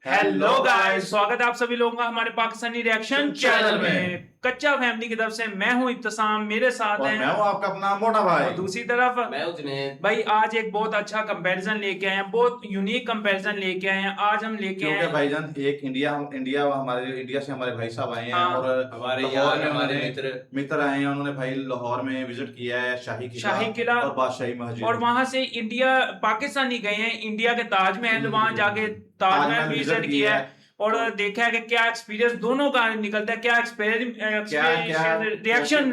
Hello guys, स्वागत है आप सभी लोगों का हमारे पाकिस्तानी रिएक्शन चैनल में। कच्चा फैमिली की तरफ से मैं हूं इब्तिसाम, मेरे साथ और हैं मैं हूं आपका अपना मोटा भाई। और दूसरी तरफ मैं हूं जुनैद भाई। आज एक बहुत अच्छा कंपैरिजन लेके आए हैं, बहुत यूनिक कंपैरिजन लेके आए हैं। आज हम लेके आए क्योंकि हैं भाईजान एक इंडिया हमारे इंडिया से हमारे भाई साहब आए हैं हाँ, और हमारे लाहौर में हमारे उन्होंने मित्र आए हैं। उन्होंने भाई लाहौर में विजिट किया है शाही किला और बादशाही मस्जिद, और वहां से इंडिया पाकिस्तानी गए हैं, इंडिया के ताजमहल वहां जाके ताजमहल विजिट किया है और देखा है कि क्या एक्सपीरियंस दोनों का निकलता है, क्या रिएक्शन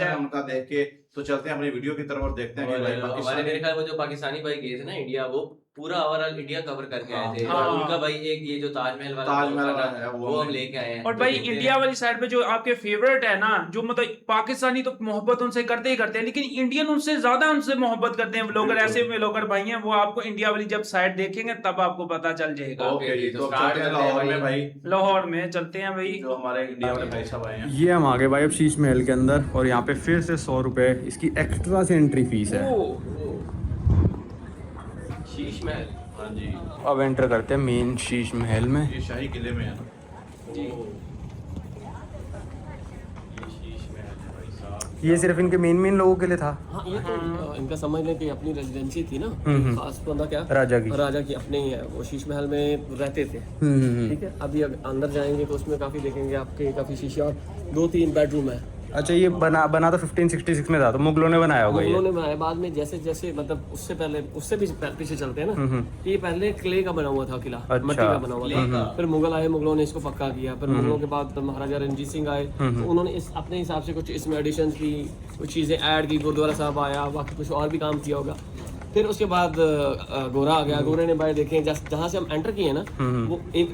है उनका देख के। तो चलते हैं अपनी वीडियो की तरफ और देखते हैं कि भाई हमारे मेरे ख्याल में जो पाकिस्तानी भाई गए थे ना इंडिया, वो पूरा ओवरऑल इंडिया कवर करके आए थे। हाँ। और उनका भाई एक ये जो ताजमहल वाला है वो हम लेके आए हैं। और भाई इंडिया वाली साइड पे जो आपके फेवरेट है ना, जो मतलब पाकिस्तानी तो मोहब्बत उनसे करते ही करते हैं, लेकिन इंडियन उनसे ज्यादा उनसे मोहब्बत करते हैं व्लॉगर। ऐसे व्लॉगर भाई हैं, वो आपको इंडिया वाली जब साइड देखेंगे तब आपको पता चल जाएगा। ओके जी, तो चलते हैं लाहौर में भाई। लाहौर में चलते हैं भाई, जो हमारे इंडिया वाले भाई साहब आए हैं। ये हम आ गए भाई अब शीश महल के अंदर और यहाँ पे फिर से 100 रुपए इसकी एक्स्ट्रा से एंट्री फीस है। शीश महल, हाँ जी, अब एंटर करते हैं मेन शीश महल में। ये शाही किले में है ना जी। ये सिर्फ इनके मेन लोगों के लिए था। हाँ, ये तो इनका समझ लें कि अपनी रेजिडेंसी थी ना, खास बंदा क्या राजा की अपने ही है, वो शीश महल में रहते थे। ठीक है, अभी अंदर जाएंगे तो उसमें काफी देखेंगे आपके काफी शीशे और 2-3 बेडरूम है। अच्छा, ये बना तो 1566 में था, तो मुगलों ने बनाया होगा। उन्होंने बनाया बाद में, जैसे जैसे मतलब उससे भी पीछे चलते हैं ना। ये पहले क्ले का बना हुआ था किला, अच्छा। मट्टी का बना हुआ था। फिर मुगल आए, मुगलों ने इसको पक्का किया। फिर मुगलों के बाद महाराजा रणजीत सिंह आए, तो उन्होंने इस अपने हिसाब से कुछ इसमें एडिशन की, कुछ चीजें ऐड की। गुरुद्वारा साहब आया, बाकी कुछ और भी काम किया होगा। फिर उसके बाद गोरा आ गया। गोरे ने भाई देखें जहाँ से हम एंटर किए ना, वो एक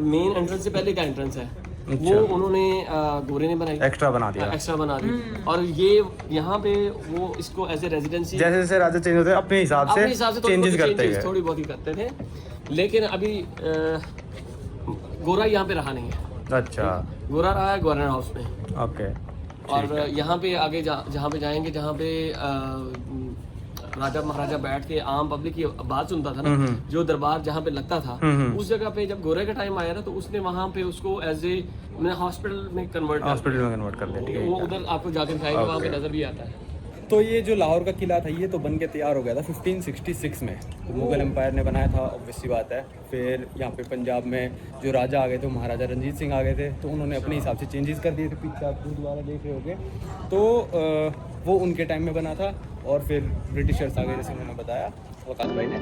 मेन एंट्रेंस से पहले का एंट्रेंस है, वो उन्होंने गोरे ने बनाई, एक्स्ट्रा बना दिया। एक्स्ट्रा बना दी। और ये यहाँ पे वो इसको एज ए रेजिडेंसी, जैसे जैसे राजा चेंज होते हैं अपने हिसाब से चेंजेस करते हैं, थोड़ी बहुत ही करते थे। लेकिन अभी गोरा यहाँ पे रहा नहीं है। अच्छा, गोरा रहा है गवर्नर हाउस में। ओके। और यहाँ पे आगे जहाँ पे जाएंगे, जहाँ पे राजा महाराजा बैठ के आम पब्लिक की बात सुनता था ना, जो दरबार जहाँ पे लगता था, उस जगह पे जब गोरे का टाइम आया ना, तो उसने वहाँ पे उसको एज ए हॉस्पिटल में कन्वर्ट कर दिया। वो उधर आपको जाकर दिखाएंगे, वहाँ पे नजर भी आता है। तो ये जो लाहौर का किला था, ये तो बन के तैयार हो गया था 1566 में, तो मुगल एम्पायर ने बनाया था, ऑब्वियस सी बात है। फिर यहाँ पे पंजाब में जो राजा आ गए थे, महाराजा रणजीत सिंह आ गए थे, तो उन्होंने अपने हिसाब से चेंजेस कर दिए थे। पीछे आप गुरुद्वारा देख रहे होगे, तो वो उनके टाइम में बना था। और फिर ब्रिटिशर्स आ गए, जैसे उन्होंने बताया वकास भाई ने।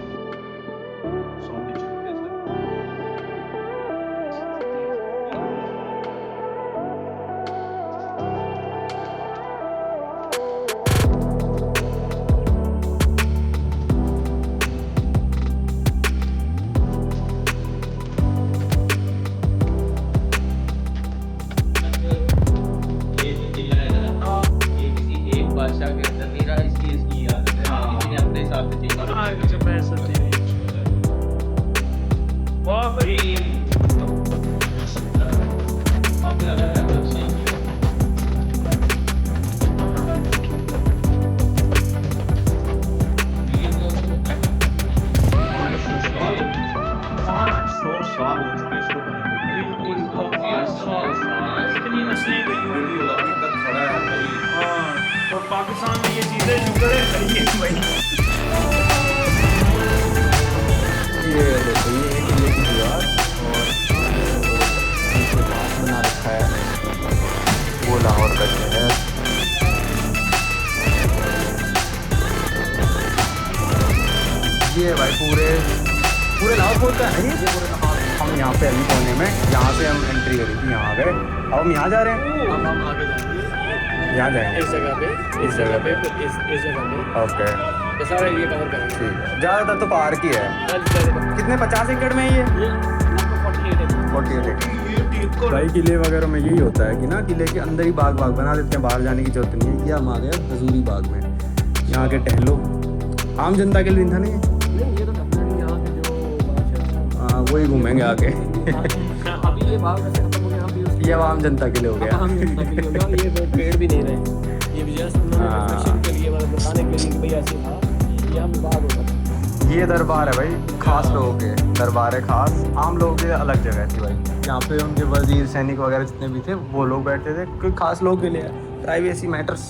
और पाकिस्तान में ये चीजें शुक्र है भाई। ये देखो, ये एक किले की दीवार और इसके पास बना रखा है वो लाहौर का शहर। ये भाई पूरे लाहौर का है ये पूरे लाहौर। हम यहाँ पे अभी कोने में, यहाँ से हम एंट्री करी थी, यहाँ आ गए। अब हम यहाँ जा रहे हैं, हम आगे जाएंगे, यहाँ जाएंगे इस जगह पे, इस जगह पे। ओके, ये सारा एरिया कवर करेंगे। ठीक है। ज़्यादातर तो पार्क ही है। कितने 50 एकड़ में ये 48 एकड़। भाई किले वगैरह में यही होता है कि ना, किले के अंदर ही बाग बना देते हैं, बाहर जाने की जरूरत नहीं है। ये हम आ गए हजूरी बाग में, यहाँ के टहलो। आम जनता के लिए था नहीं ये तो डेफिनेटली यहाँ के जो बादशाह, हाँ, वही घूमेंगे आके। अभी ये बाग वैसे खत्म हो गया, अभी ये अब आम जनता के लिए हो गया। आम जनता के लिए हो गया। ये पेड़ भी नहीं रहे, ये भी जस्ट उन्होंने रिफ्लेक्शन के लिए, मतलब बताने के लिए कि भाई ऐसे था, यहाँ पे बाग होता था। ये दरबार है भाई खास लोगों के, दरबार है खास, आम लोगों के अलग जगह थी भाई। यहाँ पे उनके वजीर सैनिक वगैरह जितने भी थे वो लोग बैठते थे, क्योंकि खास लोगों के लिए प्राइवेसी मैटर्स,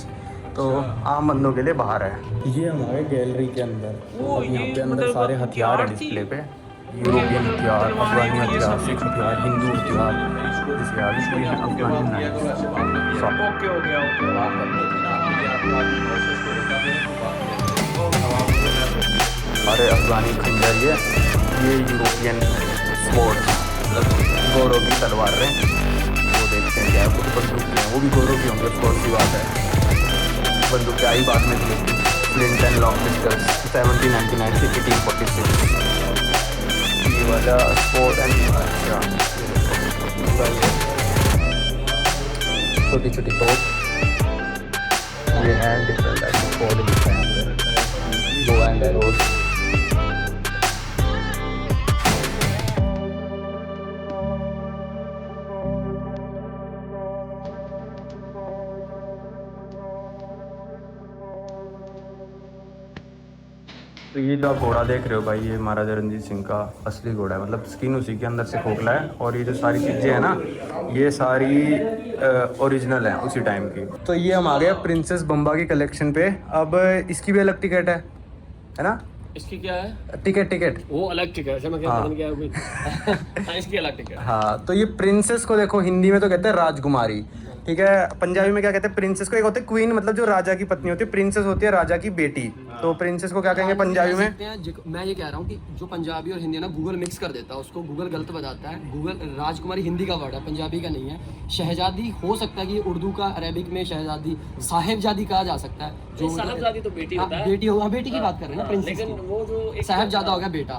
तो आम बंदों के लिए बाहर है। ये हमारे गैलरी के अंदर, अब यहाँ पे अंदर सारे हथियार हैं डिस्प्ले पे, यूरोपियन हथियार, अफगानी हथियार, सिख हथियार, हिंदू हथियार, जैसे आगे अफगानी नाइफ। ओके हो गया, अरे अफगानी खंजर, ये यूरोपियन स्वॉर्ड, मतलब गौरों की तलवार है, वो देखते हैं क्या कुछ बंदूक हैं, वो भी गौरों की होंगे, कौन सी बात है। बंदूक क्या ही बाद में थी, फ्लिंट एंड लॉन्ग पिस्टल्स 1799 से 1846, ये वाला स्पोर्ट एंड अच्छा छोटी छोटी तोप, ये है डिफरेंट टाइप ऑफ स्पोर्ट दिखता है यहाँ पे, बो एंड एरोज। तो ये जो आप घोड़ा देख रहे हो भाई, ये महाराजा रंजीत सिंह का असली घोड़ा है, मतलब स्किन उसी के अंदर से खोखला है, और ये जो सारी चीज़ें हैं ना, ये सारी ओरिजिनल हैं उसी टाइम की। तो ये हम आ गए प्रिंसेस बम्बा की कलेक्शन पे। अब इसकी भी अलग टिकट है ना? इसकी क्या है टिकट वो अलग टिकट है, मैं क्या क्या है कोई इसकी अलग टिकट। हाँ, तो ये प्रिंसेस को देखो, हिंदी में तो कहते हैं राजकुमारी, ठीक है, पंजाबी में क्या कहते हैं प्रिंसेस को, एक होते हैं क्वीन, मतलब जो राजा की पत्नी होती है, प्रिंसेस होती है राजा की बेटी, तो प्रिंसेस को क्या कहेंगे पंजाबी में? मैं ये कह रहा हूँ कि जो पंजाबी और हिंदी है ना, गूगल मिक्स कर देता है उसको, गूगल गलत बताता है। गूगल राजकुमारी हिंदी का वर्ड है, पंजाबी का नहीं है। शहजादी हो सकता है कि उर्दू का, अरेबिक में शहजादी, साहिबजादी कहा जा सकता है। जो साहिबजादी तो बेटी होता है, बेटी होगा, बेटी की बात कर रहे हैं ना, प्रिंसेस, लेकिन वो जो साहिबजादा हो गया बेटा,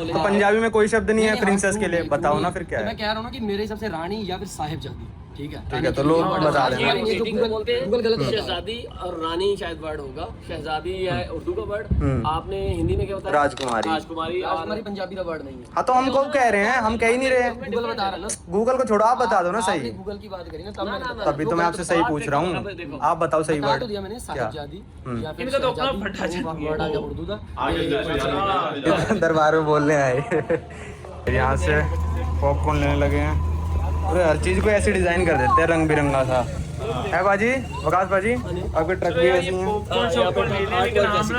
तो पंजाबी में कोई शब्द नहीं है प्रिंसेस के लिए, बताओ ना फिर क्या है? मैं कह रहा हूँ ना कि मेरे हिसाब से रानी या फिर साहिबजादी, ठीक है, तो लोग बता रहे हैं गूगल गलत है। शहजादी और रानी शायद वर्ड होगा, शहजादी या उर्दू का वर्ड, आपने हिंदी में क्या होता है? राजकुमारी। राजकुमारी पंजाबी का वर्ड नहीं है। हाँ, तो हम कब कह रहे हैं, हम कह ही नहीं रहे हैं, गूगल बता रहा है ना। गूगल को छोड़ो, आप बता दो ना सही। गूगल की बात करी ना, तभी तो मैं आपसे सही पूछ रहा हूँ, आप बताओ सही वर्ड। दिया मैंने साहिबजादी या फिर इनका तो अपना फटा वर्ड आ गया उर्दू का। दरबार में बोलने आए, यहाँ से पॉपकॉर्न लेने लगे हैं। अरे हर चीज़ को ऐसे डिज़ाइन कर देते हैं रंग बिरंगा सा, है बाजी, वकास बाजी, आपके ट्रक भी ऐसी हैं।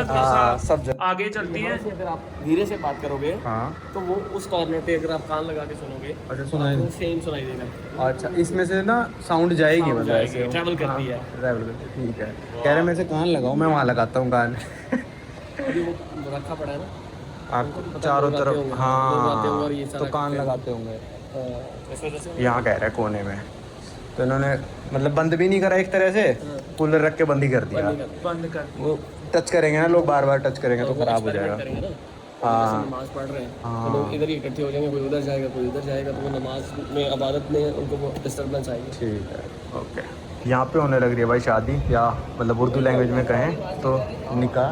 हाँ, सब जगह आगे चलती है। अगर आप धीरे से बात करोगे, हाँ, तो वो उस कॉर्नर पे अगर आप कान लगा के सुनोगे, अच्छा सुनाई, तो सेम सुनाई देगा। अच्छा, इसमें से ना साउंड जाएगी, मतलब ऐसे ट्रैवल करती है, ट्रैवल करती है, ठीक है। कह रहे मैं से कान लगाऊँ, मैं वहाँ लगाता हूँ कान। अभी वो रखा पड़ा है ना आप चारों तरफ, हाँ, तो कान लगाते होंगे, यहाँ कह रहे हैं कोने में, तो इन्होंने मतलब बंद भी नहीं करा एक तरह से, कूलर रख के बंद ही कर दिया। बंद कर, वो टच करेंगे ना लोग, बार बार टच करेंगे तो खराब हो जाएगा। हाँ, नमाज पढ़ रहे हैं तो लोग इधर ही इकट्ठे हो जाएंगे, कोई उधर जाएगा कोई उधर जाएगा, तो वो नमाज में, इबादत में उनको वो डिस्टर्बेंस आएगी। ठीक है, ओके। यहाँ पे होने लग रही है भाई शादी, या मतलब उर्दू लैंग्वेज में कहें तो निकाह।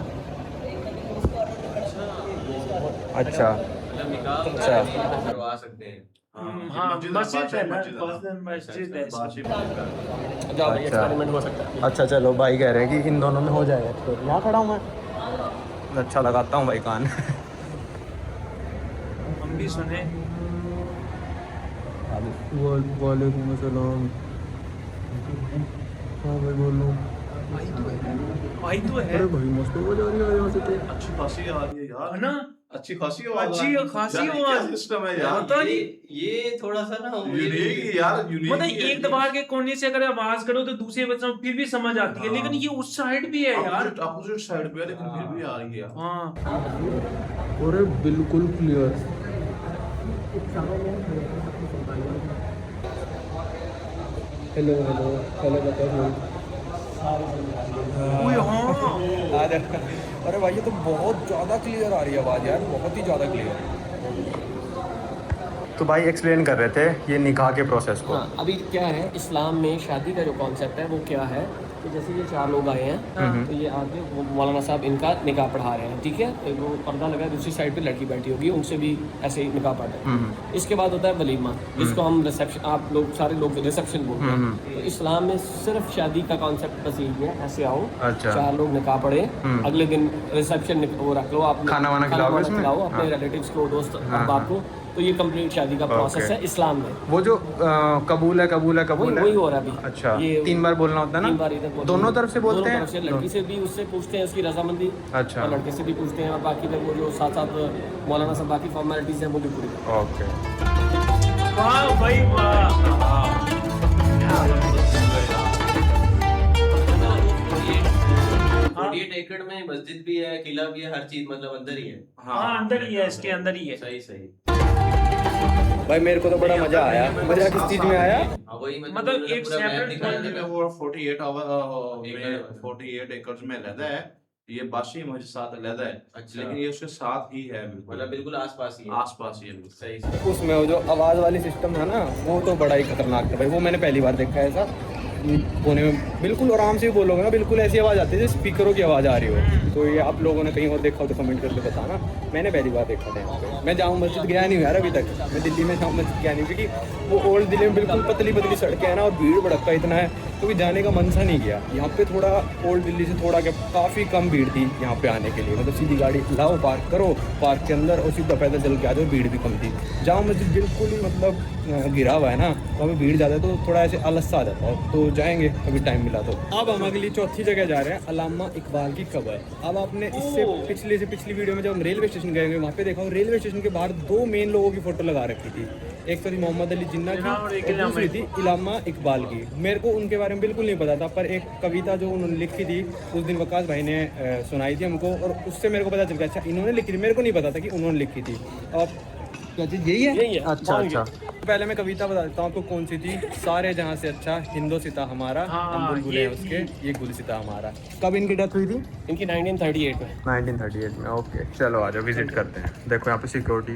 अच्छा अच्छा, करवा सकते हैं। हाँ, मस्जिद है ना, मस्जिद है। अच्छा, चलो भाई कह रहे हैं कि इन दोनों में हो जाएगा, तो यहाँ खड़ा हूँ मैं, अच्छा लगाता हूँ भाई कान। हम भी सुने। वालेकुम अस्सलाम। हाँ भाई बोलो। भाई तो है, अरे भाई मस्त हो जा रही है यहाँ से, तो अच्छी खासी आ रही है यार, है ना, अच्छी खासी आवाज, अच्छी खासी यार, ये आवाज। क्या सिस्टम है यार, पता नहीं, ये थोड़ा सा ना यूनिक यार, यूनिक मतलब एक दबार के कोने से अगर आवाज करो तो दूसरे बच्चों फिर भी समझ आती है, लेकिन ये उस साइड भी है यार, अपोजिट साइड पे है, लेकिन फिर भी आ रही है। हाँ, अरे बिल्कुल क्लियर। हेलो हेलो हेलो बताओ। हाँ, अरे भाई ये तो बहुत ज़्यादा क्लियर आ रही है आवाज़ यार, बहुत ही ज़्यादा क्लियर। तो भाई एक्सप्लेन कर रहे थे ये निकाह के प्रोसेस को। हाँ, अभी क्या है, इस्लाम में शादी का जो कॉन्सेप्ट है वो क्या है तो जैसे ये 4 लोग आए हैं तो ये आके वो मौलाना साहब इनका निकाह पढ़ा रहे हैं, ठीक है। एक वो पर्दा लगा है, दूसरी साइड पे लड़की बैठी होगी, उनसे भी ऐसे ही निकाह पढ़ रहे हैं। इसके बाद होता है वलीमा, जिसको हम रिसेप्शन, आप लोग सारे लोग रिसेप्शन बोलते हैं। तो इस्लाम में सिर्फ शादी का कॉन्सेप्ट बस यही है, ऐसे आओ, 4 लोग निकाह पढ़े, अगले दिन रिसेप्शन वो रख लो, आप खाना वाना खिलाओ अपने रिलेटिव्स को, दोस्त अहबाब को। तो ये कंप्लीट शादी का प्रोसेस है इस्लाम में। वो जो कबूल है वही हो रहा है अभी। अच्छा, ये 3 बार बोलना होता है 3 ना? बार इधर बोलते दोनों हैं। तरफ से बोलते दोनों हैं? तरफ से, लड़की से भी उससे पूछते हैं उसकी रजामंदी, अच्छा। और लड़के से भी पूछते हैं, और बाकी फिर वो जो साथ साथ मौलाना साहब बाकी फॉर्मेलिटीज हैं वो भी पूरी करते हैं। ओके। वाह भाई वाह। 48 एकड़ में मस्जिद भी है, किला भी है, हर चीज मतलब अंदर ही है। हाँ अंदर ही है, इसके अंदर ही है। सही सही। भाई मेरे को तो बड़ा मजा आया। मजा किस चीज में आया? हाँ वही मतलब उन्होंने एक पूरा मैप separate दिखाया में था। वो 48 एकड़ में लहदा है। ये बाशी मुझे साथ लहदा है, अच्छा। लेकिन ये उसके साथ ही है, मतलब बिल्कुल आसपास ही है। आसपास ही है बिल्कुल। सही सही। उसमें वो जो आवाज वाली सिस्टम था ना, वो तो बड़ा ही खतरनाक था भाई। वो मैंने पहली बार देखा है ऐसा। कोने में बिल्कुल आराम से भी बोलोगे ना, बिल्कुल ऐसी आवाज़ आती है जैसे स्पीकरों की आवाज़ आ रही हो। तो ये आप लोगों ने कहीं और देखा हो तो कमेंट करके बताना। मैंने पहली बार देखा था यहाँ पे। मैं जाऊँ मस्जिद गया नहीं हूँ यार अभी तक। मैं दिल्ली में जाऊँ मस्जिद गया नहीं, क्योंकि वो ओल्ड दिल्ली में बिल्कुल पतली पतली सड़कें हैं ना, और भीड़ भड़का इतना है, तो भी जाने का मन सा नहीं गया। यहाँ पे थोड़ा ओल्ड दिल्ली से थोड़ा क्या काफ़ी कम भीड़ थी यहाँ पे आने के लिए। मतलब सीधी गाड़ी लाओ, पार्क करो पार्क के अंदर, और सीधा पैदल चल के आ जाओ, भीड़ भी कम थी। जाऊँ मस्जिद बिल्कुल ही मतलब गिरा हुआ है ना, तो हमें भीड़ ज़्यादा है तो थोड़ा ऐसे आलस सा आ जाता है। तो जाएंगे कभी टाइम मिला तो। अब हम अगली चौथी जगह जा रहे हैं, अल्लामा इकबाल की कब्र। अब आपने इससे पिछली वीडियो में जब हम रेलवे स्टेशन गए वहाँ पे देखा, रेलवे स्टेशन के बाहर 2 मेन लोगों की फोटो लगा रखी थी। एक तो थी मोहम्मद अली जिन्ना की, और दूसरी थी अल्लामा इकबाल की। मेरे को उनके बारे में बिल्कुल नहीं पता था, पर एक कविता जो उन्होंने लिखी थी उस दिन वकास भाई ने सुनाई थी हमको, और उससे मेरे को पता चल गया अच्छा इन्होंने लिखी थी। मेरे को नहीं पता था कि उन्होंने लिखी थी। अब क्या चीज़ यही है? यही है। अच्छा अच्छा। पहले मैं कविता बता देता हूँ आपको कौन सी थी। सारे जहाँ से अच्छा हिंदोसिता हमारा, हम बुलबुले उसके, ये गुलसिता हमारा। कब इनकी डेथ हुई थी? इनकी 1938 में। 1938 में। ओके चलो आ जाओ विजिट करते हैं। देखो यहाँ पे सिक्योरिटी।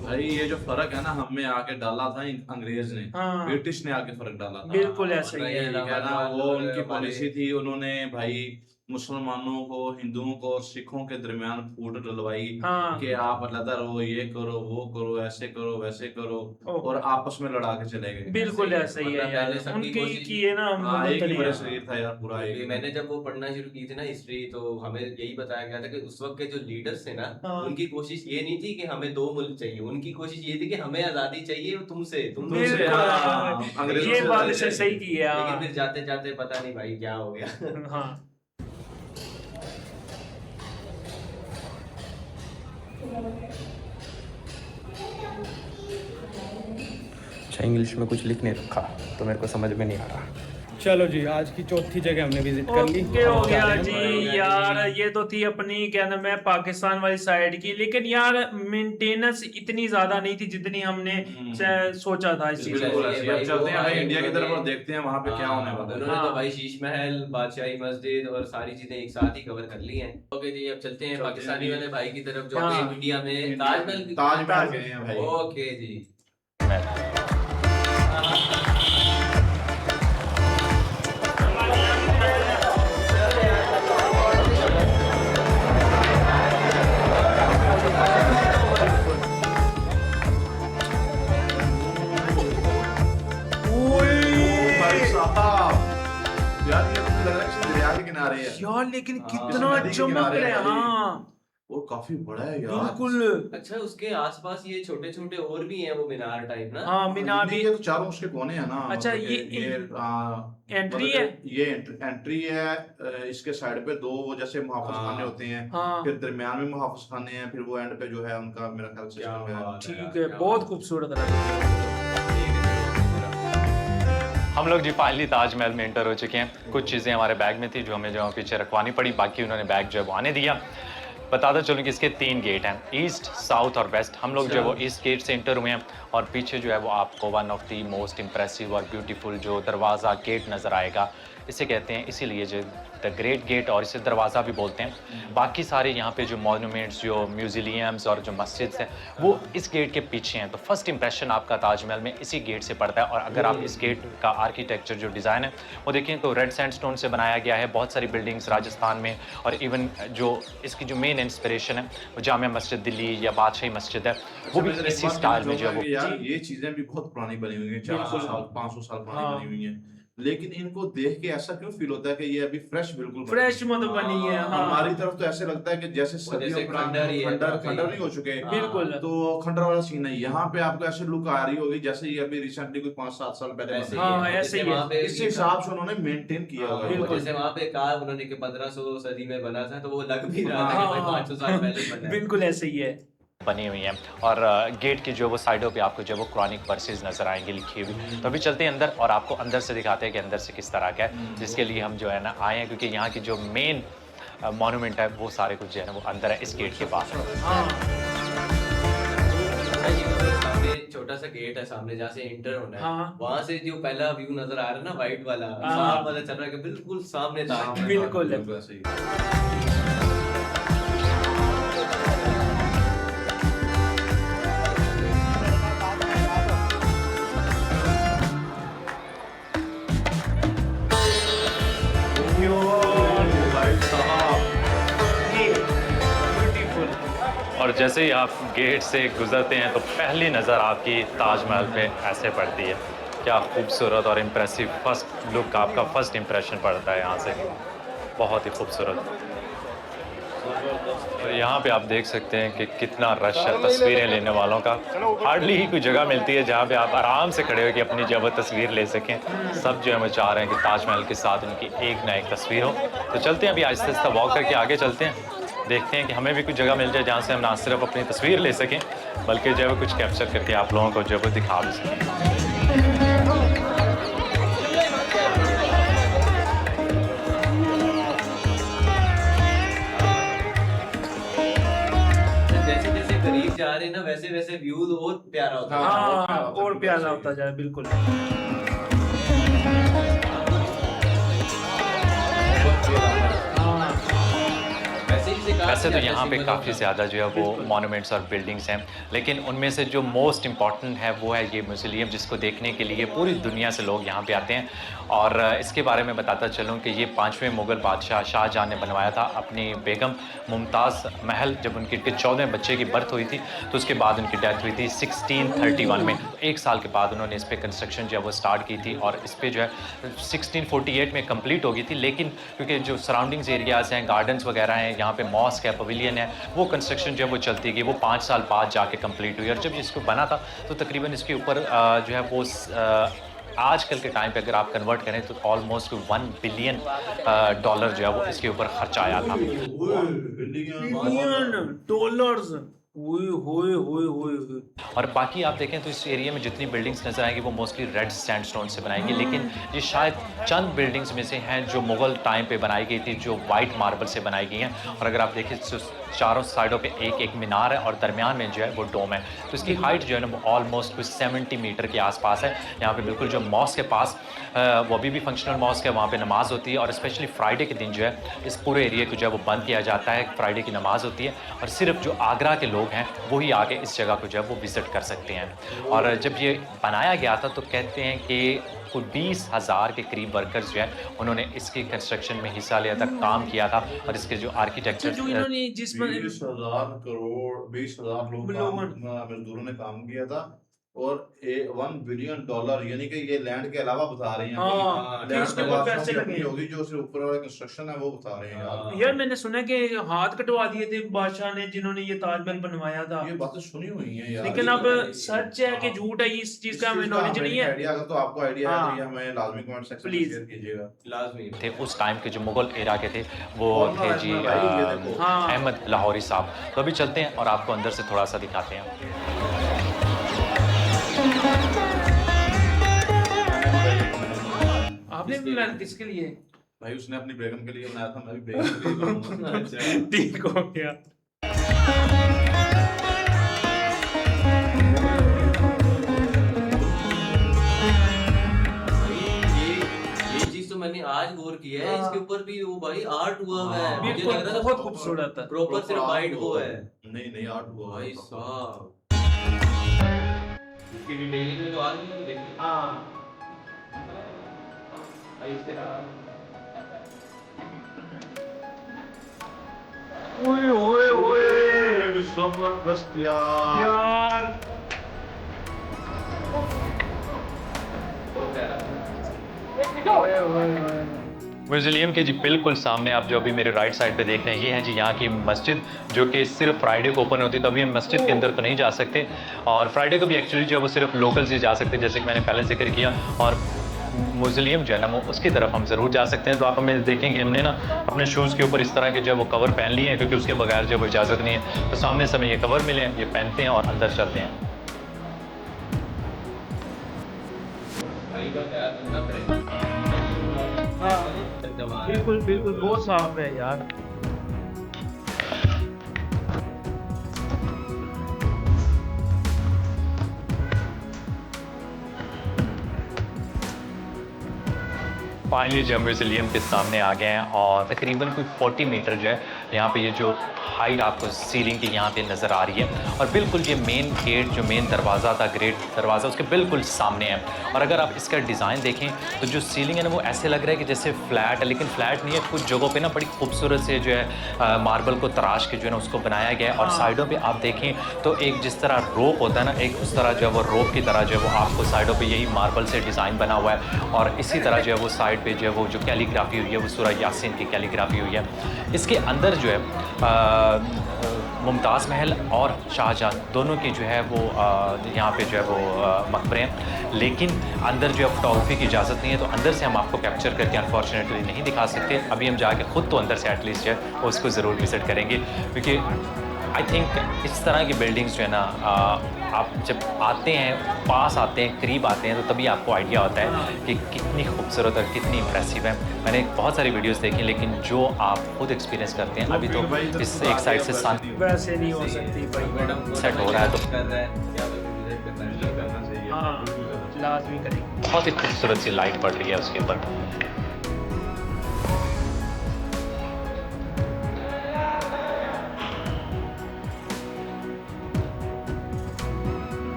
भाई ये जो फर्क है ना, हमें आके डाला था अंग्रेज ने, हाँ। ब्रिटिश ने आके फर्क डाला था। बिल्कुल ऐसा ही है। ठीक है ना, वो उनकी पॉलिसी थी। उन्होंने भाई मुसलमानों को, हिंदुओं को और सिखों के दरमियान फूट डलवाई हाँ। कि आप अलग रहो, ये करो वो करो, ऐसे करो वैसे करो, और आपस में लड़ा के चले गए। बिल्कुल ऐसा ही है मतलब यार। पहले सबकी उनकी कोशिश- की है ना, हाँ, एक ही मतलब बड़े शरीर था यार पूरा एक। मैंने जब वो पढ़ना शुरू की थी ना हिस्ट्री, तो हमें यही बताया गया था कि उस वक्त के जो लीडर्स थे ना, हाँ। उनकी कोशिश ये नहीं थी कि हमें 2 मुल्क चाहिए, उनकी कोशिश ये थी कि हमें आजादी चाहिए तुमसे। तुमसे, हाँ, अंग्रेजों ये से बात आजादी से सही की है। लेकिन हाँ। फिर जाते जाते पता नहीं भाई क्या हो गया। हाँ। अच्छा इंग्लिश में कुछ लिख नहीं रखा तो मेरे को समझ में नहीं आ रहा। चलो जी, आज की चौथी जगह हमने विजिट कर ली। ओके हो गया अब जी यार। ये तो थी अपनी क्या नाम है पाकिस्तान वाली साइड की, लेकिन यार मेंटेनेंस इतनी ज्यादा नहीं थी जितनी हमने सोचा था इस चीज बिल्कुल को। ऐसे ही। अब चलते हैं भाई इंडिया की तरफ और देखते हैं वहाँ पे क्या होने वाला है। उन्होंने हाँ। तो भाई शीश महल, बादशाही मस्जिद और सारी चीजें एक साथ ही कवर कर ली हैं। ओके जी, अब चलते हैं पाकिस्तानी वाले भाई की तरफ जो हाँ। कि इंडिया में ताजमहल ताजमहल गए हैं भाई। ओके जी। भाई साहब यार, ये तो लग रहा है किसी दरिया के किनारे है यार लेकिन हाँ, कितना नदी के चमक किनारे रहा है। है भाई। हाँ वो काफी बड़ा है यार। बिल्कुल। अच्छा, उसके आसपास ये छोटे छोटे और भी हैं वो मीनार टाइप ना। हाँ मीनार भी। ये तो चारों उसके कोने हैं ना। अच्छा, मतलब ये एंट्री मतलब है। ये एंट्री है। इसके साइड पे 2 वो जैसे मुहाफिज खाने होते हैं, हाँ फिर दरमियान में मुहाफिज खाने हैं, फिर वो एंड पे जो है उनका मेरा ख्याल सिस्टम है। ठीक है, बहुत खूबसूरत लगा। हम लोग जी फाइनली ताजमहल में एंटर हो चुके हैं। कुछ चीज़ें हमारे बैग में थी जो हमें जो पीछे रखवानी पड़ी, बाकी उन्होंने बैग जो है वो आने दिया। बताता चलूँ कि इसके 3 गेट हैं, ईस्ट, साउथ और वेस्ट। हम लोग जो है वो ईस्ट गेट से एंटर हुए हैं, और पीछे जो है वो आपको one of the most impressive और ब्यूटीफुल जो दरवाज़ा गेट नज़र आएगा। इसे कहते हैं, इसीलिए जो द ग्रेट गेट और इसे दरवाज़ा भी बोलते हैं। बाकी सारे यहाँ पे जो मॉन्यूमेंट्स, जो म्यूजियम्स और जो मस्जिद हैं वो इस गेट के पीछे हैं। तो फर्स्ट इंप्रेशन आपका ताजमहल में इसी गेट से पड़ता है। और अगर आप इस गेट का आर्किटेक्चर जो डिज़ाइन है वो देखें तो रेड सैंडस्टोन से बनाया गया है। बहुत सारी बिल्डिंग्स राजस्थान में, और इवन जो इसकी जो मेन इंस्पिरेशन है वो जामिया मस्जिद दिल्ली या बादशाही मस्जिद है, वो भी इसी स्टाइल में जो है वो। यार ये चीजें भी बहुत पुरानी बनी हुई हैं, 400 साल 500 साल पुरानी हाँ। बनी हुई हैं, लेकिन इनको देख के ऐसा क्यों फील होता है कि ये अभी फ्रेश बिल्कुल बनी फ्रेश है। मतलब बनी है। हाँ हमारी तरफ तो ऐसे लगता है कि जैसे सदियों जैसे पुराने खंडर ही है, खंडर नहीं हो चुके। बिल्कुल। तो खंडर वाला सीन नहीं, यहाँ पे आपको ऐसे लुक आ रही होगी जैसे ये अभी रिसेंटली कोई 5-7 साल पहले ऐसे बना। ही हाँ, है। ऐसे जैसे ही है। वहाँ पे इस हिसाब से उन्होंने मेंटेन किया हुआ है। बिल्कुल। जैसे वहाँ पे कहा उन्होंने कि 1500 सदी में बना था, तो वो लग भी रहा था कि हाँ, भाई 500 साल पहले बना है। बिल्कुल ऐसे ही है। बनी हुई हैं। और गेट की जो वो साइडों पे आपको जो वो कुरानिक वर्सेस नज़र आएंगे लिखी हुई। तो अभी चलते हैं अंदर और आपको अंदर से दिखाते हैं कि अंदर से किस तरह का है, जिसके लिए हम जो है ना आए हैं, क्योंकि यहाँ की जो मेन मॉन्यूमेंट है वो सारे कुछ जो है ना वो अंदर है इस गेट के पास। सामने छोटा सा गेट है सामने जहाँ से एंटर होना है। हाँ। वहाँ से जो पहला व्यू नजर आ रहा है ना व्हाइट वाला, हाँ। साफ पता चल रहा है कि बिल्कुल सामने ताजमहल। बिल्कुल। ऐसे ही। और जैसे ही आप गेट से गुजरते हैं तो पहली नज़र आपकी ताजमहल पे ऐसे पड़ती है। क्या खूबसूरत और इम्प्रेसिव फर्स्ट लुक, आपका फर्स्ट इम्प्रेशन पड़ता है यहाँ से, बहुत ही खूबसूरत। और यहाँ पे आप देख सकते हैं कि कितना रश है तस्वीरें लेने वालों का। हार्डली ही कोई जगह मिलती है जहाँ पे आप आराम से खड़े होकर अपनी जो है तस्वीर ले सकें। सब जो है वो चाह रहे हैं कि ताजमहल के साथ उनकी एक ना एक तस्वीर हो। तो चलते हैं अभी आहिस्ता आहिस्ता वॉक करके आगे चलते हैं, देखते हैं कि हमें भी कुछ जगह मिल जाए जहाँ से हम ना सिर्फ अपनी तस्वीर ले सकें बल्कि जो है वो कुछ कैप्चर करके आप लोगों को जो है वो दिखा भी सकें। जैसे जैसे करीब जा रहे हैं ना वैसे वैसे व्यू और प्यारा होता है। हाँ और प्यारा होता जाए। बिल्कुल। वैसे तो यहाँ पे काफ़ी ज़्यादा जो है वो मॉन्यूमेंट्स और बिल्डिंग्स हैं, लेकिन उनमें से जो मोस्ट इम्पॉर्टेंट है वो है ये म्यूज़ियम, जिसको देखने के लिए पूरी दुनिया से लोग यहाँ पे आते हैं। और इसके बारे में बताता चलूँ कि ये 5वें मुग़ल बादशाह शाहजहाँ ने बनवाया था अपनी बेगम मुमताज़ महल। जब उनके 14वें बच्चे की बर्थ हुई थी तो उसके बाद उनकी डेथ हुई थी 1631 में। 1 साल के बाद उन्होंने इस पर कंस्ट्रक्शन जो है वो स्टार्ट की थी और इस पर जो है 1648 में कंप्लीट हो गई थी। लेकिन क्योंकि जो सराउंडिंग्स एरियाज़ हैं, गार्डन्स वगैरह हैं, यहाँ पे मॉस्क है, पवेलियन है, वो कंस्ट्रक्शन जो है वो चलती गई। वो 5 साल बाद जाके कंप्लीट हुई और जब इसको बना था तो तकरीबन इसके ऊपर जो है वो आजकल के टाइम पे अगर आप कन्वर्ट करें तो ऑलमोस्ट $1 बिलियन जो है वो इसके ऊपर खर्चा आया था। $1 ओए। और बाकी आप देखें तो इस एरिया में जितनी बिल्डिंग्स नजर आएंगी वो मोस्टली रेड सैंडस्टोन से बनाई गई, लेकिन ये शायद चंद बिल्डिंग्स में से हैं जो मुगल टाइम पे बनाई गई थी, जो वाइट मार्बल से बनाई गई हैं। और अगर आप देखें तो चारों साइडों पे एक एक मीनार है और दरमियान में जो है वो डोम है। तो इसकी हाइट जो है ना वो ऑलमोस्ट कुछ 70 मीटर के आसपास है। यहाँ पे बिल्कुल जो मॉस्क के पास वो अभी भी फंक्शनल मॉस्क है, वहाँ पे नमाज होती है और स्पेशली फ्राइडे के दिन जो है इस पूरे एरिया को जो है वो बंद किया जाता है। फ्राइडे की नमाज होती है और सिर्फ जो आगरा के लोग हैं वही आके इस जगह को जो है वो विज़िट कर सकते हैं। और जब ये बनाया गया था तो कहते हैं कि कुल 20,000 के करीब वर्कर्स जो है उन्होंने इसकी कंस्ट्रक्शन में हिस्सा लिया था, काम किया था। और इसके जो आर्किटेक्चर जो इन्होंने जिस 20,000 करोड़ 20,000 मजदूरों ने काम किया था और $1 बिलियन यानी कि ये लैंड के अलावा बता रहे हैं। हाँ, लैंड इसके के ऊपर बाद पैसे जो लगे होगी जो सिर्फ ऊपर वाला कंस्ट्रक्शन है वो बता रहे हैं यार। यार मैंने सुना कि हाथ कटवा दिए थे बादशाह ने जिन्होंने ये ताजमहल बनवाया था। ये बातें सुनी हुई हैं यार, लेकिन अब सच है कि झूठ है इस चीज का हमें नॉलेज नहीं है। आइडिया अगर तो आपको आइडिया है हाँ। तो ये हमें लाजमी कमेंट सेक्शन में Please। शेयर कीजिएगा। लाजमी थे उस टाइम के जो मुगल एरा के थे वो कौन थे था जी इसमें भाई? ये देखो। हाँ। अहमद लाहौरी साहब। तो अभी चलते हैं और आपको अंदर से थोड़ा सा दिखाते हैं। आपने भी बनाया किसके लिए? भाई उसने अपनी बेगम के लिए बनाया था, मैं भी बेगम के लिए बनाऊंगा। अच्छा ठीक हो गया। ये चीज तो मैंने मैंने आज गौर किया है, इसके ऊपर भी वो भाई आर्ट हुआ हुआ है, मुझे बिल्कुल लग रहा था बहुत खूबसूरत है। प्रॉपर सिर्फ वाइट वो है। नहीं नहीं आर्ट हुआ भाई है। साहब इसकी डिटेलिंग में तो आज भी देखी। भाई इसके ओए ओए ओए जबरदस्त यार। म्यूजियम के जी बिल्कुल सामने आप जो अभी मेरे राइट साइड पे देख रहे हैं, ये है जी यहाँ की मस्जिद, जो कि सिर्फ फ्राइडे को ओपन होती है। तो अभी हम मस्जिद के अंदर तो नहीं जा सकते, और फ्राइडे को भी एक्चुअली जो है वो सिर्फ लोकल्स ही जा सकते हैं, जैसे कि मैंने पहले जिक्र किया। और म्यूजियम जो है ना वो उसकी तरफ हम ज़रूर जा सकते हैं। तो आप हमें देखेंगे हमने ना अपने शूज़ के ऊपर इस तरह के जो है वो कवर पहन लिए हैं, क्योंकि उसके बगैर जो है वो इजाज़त नहीं है। तो सामने से हमें ये कवर मिले हैं, ये पहनते हैं और अंदर चलते हैं। बिल्कुल बिल्कुल बहुत साफ है यार। फाइनली जो म्यूजियम के सामने आ गए हैं, और तकरीबन कोई 40 मीटर जो है यहाँ पे ये जो हाइट आपको सीलिंग की यहाँ पे नज़र आ रही है। और बिल्कुल ये मेन गेट, जो मेन दरवाज़ा था, ग्रेट दरवाज़ा, उसके बिल्कुल सामने है। और अगर आप इसका डिज़ाइन देखें तो जो सीलिंग है ना वो ऐसे लग रहा है कि जैसे फ्लैट है, लेकिन फ्लैट नहीं है। कुछ जगहों पे ना बड़ी खूबसूरत से जो है मार्बल को तराश के जो है ना उसको बनाया गया है। और साइडों पे आप देखें तो एक जिस तरह रोप होता है ना, एक उस तरह जो है वो रोप की तरह जो है वो आपको साइडों पे यही मार्बल से डिज़ाइन बना हुआ है। और इसी तरह जो है वो साइड पे जो है वो जो कैलीग्राफी हुई है वो सूरह यासीन की कैलीग्राफी हुई है। इसके अंदर जो है मुमताज़ महल और शाहजहां दोनों की जो है वो यहाँ पे जो है वो मकबरे हैं, लेकिन अंदर जो है फोटोग्राफी की इजाज़त नहीं है। तो अंदर से हम आपको कैप्चर करके अनफॉर्चुनेटली नहीं दिखा सकते। अभी हम जाके ख़ुद तो अंदर से एटलीस्ट जो है उसको ज़रूर विज़िट करेंगे, क्योंकि आई थिंक इस तरह की बिल्डिंग्स जो है ना आप जब आते हैं, पास आते हैं, करीब आते हैं, तो तभी आपको आइडिया होता है कि कितनी खूबसूरत और कितनी इम्प्रेसिव है। मैंने बहुत सारी वीडियोस देखी, लेकिन जो आप खुद एक्सपीरियंस करते हैं, अभी तो इस एक साइड से सन वैसे नहीं हो सकती भाई। सेट हो रहा है, तो कर रहा है या विजिट करना चाहिए। हाँ लाजमी करेंगे। बहुत ही खूबसूरत सी लाइट पड़ रही है उसके ऊपर।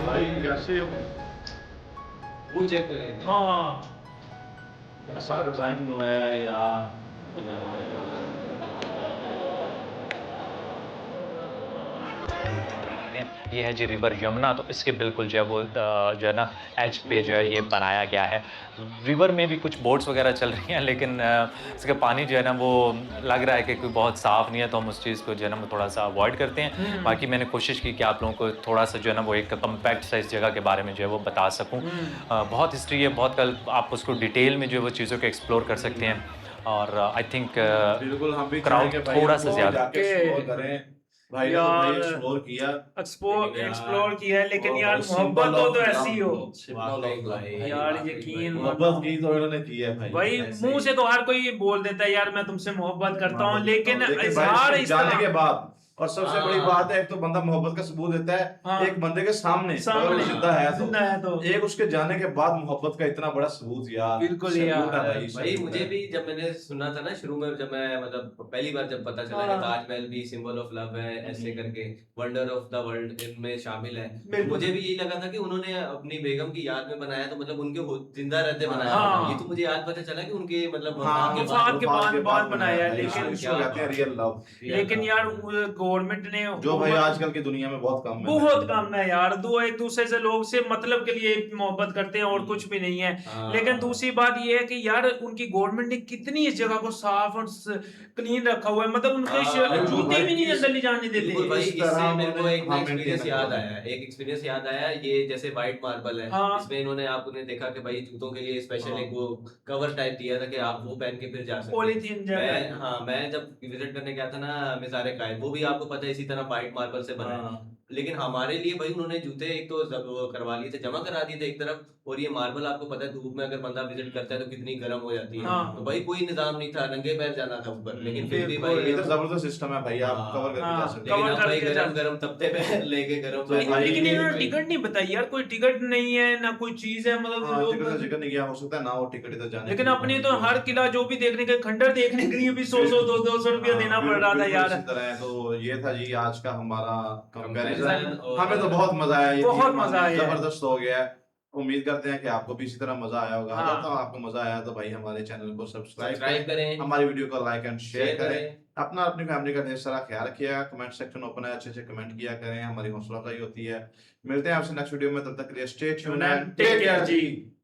भाई कैसे वो चेक करें। हाँ ऐसा डिजाइन हुआ है यार। ये है जी रिवर यमुना, तो इसके बिल्कुल जो है वो जो है ना एज पे जो है ये बनाया गया है। रिवर में भी कुछ बोट्स वगैरह चल रही हैं, लेकिन इसका पानी जो है ना वो लग रहा है कि कोई बहुत साफ़ नहीं है, तो हम उस चीज़ को जो है ना वो थोड़ा सा अवॉइड करते हैं। बाकी मैंने कोशिश की कि आप लोगों को थोड़ा सा जो है ना वो एक कम्पैक्ट सा इस जगह के बारे में जो है वो बता सकूँ। बहुत हिस्ट्री है, बहुत कल आप उसको डिटेल में जो है वो चीज़ों को एक्सप्लोर कर सकते हैं। और आई थिंक बिल्कुल हम भी क्राउड चाहेंगे भाई थोड़ा सा उनको ज़्यादा जाके एक्सप्लोर करें। भाई ने तो भाई यार, एक्सप्लोर किया, एक्सप्लोर किया है, लेकिन वो यार भाई मोहब्बत symbol हो of तो ऐसी हो वाकई भाई, यार, वाकई यकीन भाई। मोहब्बत की तो इन्होंने की है भाई। भाई। ऐसे मुंह ही। से तो हर कोई बोल देता है यार मैं तुमसे मोहब्बत करता हूँ, लेकिन भाई इजहार सिर्फ इस जाने तरह के बाद, और सबसे बड़ी हाँ। बात है, एक तो बंदा मोहब्बत का सबूत देता है हाँ। एक बंदे के सामने अगर सामने वो जिंदा है जिंदा है तो एक उसके जाने के बाद मोहब्बत का इतना बड़ा सबूत यार। बिल्कुल सैल्यूट यार। है भाई, भाई सैल्यूट मुझे है। भी जब मैंने सुना था ना शुरू में, जब मैं मतलब पहली बार जब पता चला कि हाँ। ताजमहल भी सिंबल ऑफ लव है ऐसे करके, वंडर ऑफ द वर्ल्ड इनमें शामिल है, बिल्कुल। मुझे भी यही लगा था कि उन्होंने अपनी बेगम की याद में बनाया, तो मतलब उनके जिंदा रहते बनाया हाँ। होगा। ये तो मुझे आज पता चला कि उनके मतलब हाँ, वफात के बाद बनाया है, भाई, लेकिन इसको कहते हैं रियल लव। लेकिन यार गवर्नमेंट ने जो भाई आजकल की दुनिया में बहुत कम है। बहुत कम है यार। दो एक दूसरे से लोग से मतलब के लिए मोहब्बत करते हैं और कुछ भी नहीं है। हाँ। लेकिन दूसरी बात ये है कि यार उनकी गवर्नमेंट ने कितनी इस जगह को साफ और क्लीन रखा हुआ है, मतलब उनके हाँ, जूते भी नहीं अंदर ले जाने बिल्कुल देते। भाई, इस इससे तरह मेरे को उन्होंने एक ना हाँ, एक्सपीरियंस maintain याद रखा आया, एक एक्सपीरियंस याद आया। ये जैसे व्हाइट मार्बल है, हाँ। इसमें इन्होंने आपने देखा कि भाई जूतों के लिए स्पेशल एक वो कवर टाइप दिया था कि आप वो पहन के फिर जा सकते हैं। पॉलीथीन जगह मैं जब विजिट करने गया था ना मज़ार कायम, वो भी आपको पता है इसी तरह व्हाइट मार्बल से बना है। लेकिन हमारे लिए भाई उन्होंने जूते एक तो वो करवा लिए थे, जमा करा दिए थे एक तरफ, और ये मार्बल आपको पता है धूप में अगर बंदा विजिट करता है तो कितनी गर्म हो जाती है। हाँ। तो भाई कोई निजाम नहीं था, नंगे पैर जाना था ऊपर, लेकिन फिर भी भाई भाई ये तो जबरदस्त सिस्टम है भाई, आप हाँ, कवर करके जा हाँ, सकते लेकिन cover अब भाई करके गरम जा- गरम तपते पे लेके गरम तो पानी भाई- लेकिन में इन्होंने भाई- टिकट नहीं बताई यार, कोई टिकट नहीं है ना कोई चीज है, मतलब हाँ, लोग टिकट का जिक्र नहीं किया, हो सकता है ना वो टिकट इधर जाने लेकिन की। अपने तो हर किला जो भी देखने के खंडर देखने के लिए भी 100 200 रुपया हाँ, देना पड़ रहा था बिल्कुल यार। इसी तरह है। तो ये था जी आज का हमारा कंपैरिजन। Comparison और- हमें तो बहुत मजा आया, ये बहुत चीज़ मजा आया। जबरदस्त हो गया है। उम्मीद करते हैं कि आपको भी इसी तरह मजा आया होगा। हाँ। अगर तो आपको मजा आया तो भाई हमारे चैनल को सब्सक्राइब सब्सक्राइब करें, हमारी वीडियो को लाइक एंड शेयर शेयर करें। करें। अपना अपनी फैमिली का ढेर सारा ख्याल रखिएगा। कमेंट सेक्शन ओपन है, अच्छे अच्छे कमेंट किया करें, हमारी हौसला अफजाई होती है। मिलते हैं आपसे नेक्स्ट वीडियो में, तब तक के लिए stay tuned and take care ji.